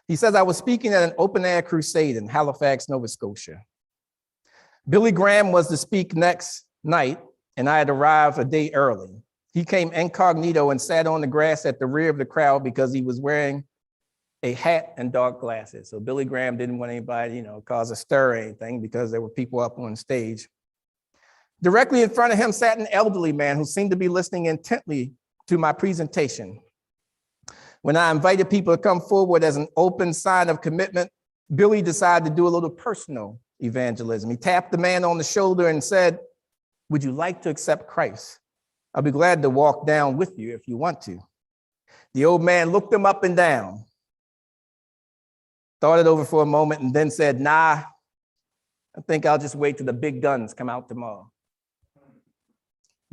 He says, I was speaking at an open-air crusade in Halifax, Nova Scotia. Billy Graham was to speak next night, and I had arrived a day early. He came incognito and sat on the grass at the rear of the crowd because he was wearing a hat and dark glasses. So Billy Graham didn't want anybody, cause a stir or anything because there were people up on stage. Directly in front of him sat an elderly man who seemed to be listening intently to my presentation. When I invited people to come forward as an open sign of commitment, Billy decided to do a little personal evangelism. He tapped the man on the shoulder and said, would you like to accept Christ? I'll be glad to walk down with you if you want to. The old man looked him up and down, thought it over for a moment, and then said, nah, I think I'll just wait till the big guns come out tomorrow.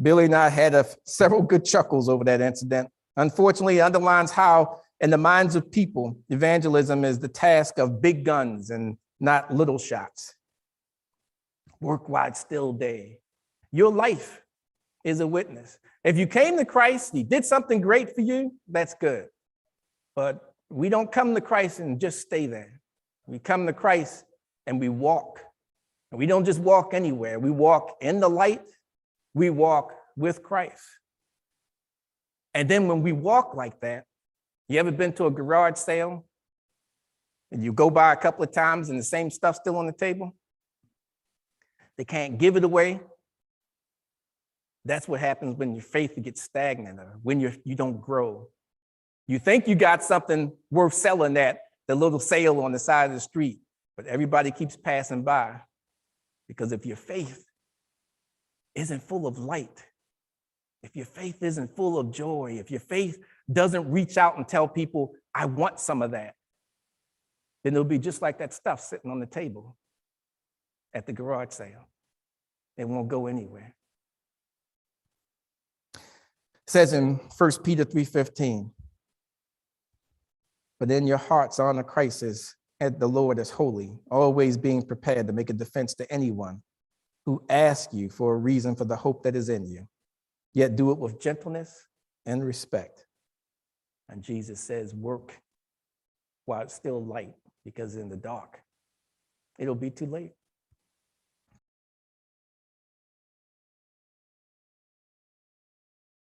Billy and I had several good chuckles over that incident. Unfortunately, it underlines how, in the minds of people, evangelism is the task of big guns and not little shots. Work while it's still day. Your life is a witness. If you came to Christ, he did something great for you, that's good. But we don't come to Christ and just stay there. We come to Christ and we walk. And we don't just walk anywhere. We walk in the light. We walk with Christ. And then when we walk like that, you ever been to a garage sale and you go by a couple of times and the same stuff's still on the table? They can't give it away. That's what happens when your faith gets stagnant or when you don't grow. You think you got something worth selling at the little sale on the side of the street, but everybody keeps passing by. Because if your faith isn't full of light, if your faith isn't full of joy, if your faith doesn't reach out and tell people, I want some of that, then it'll be just like that stuff sitting on the table at the garage sale. It won't go anywhere. It says in 1 Peter 3:15, but in your hearts honor Christ as the Lord as holy, always being prepared to make a defense to anyone who asks you for a reason for the hope that is in you, yet do it with gentleness and respect. And Jesus says, work while it's still light, because in the dark, it'll be too late.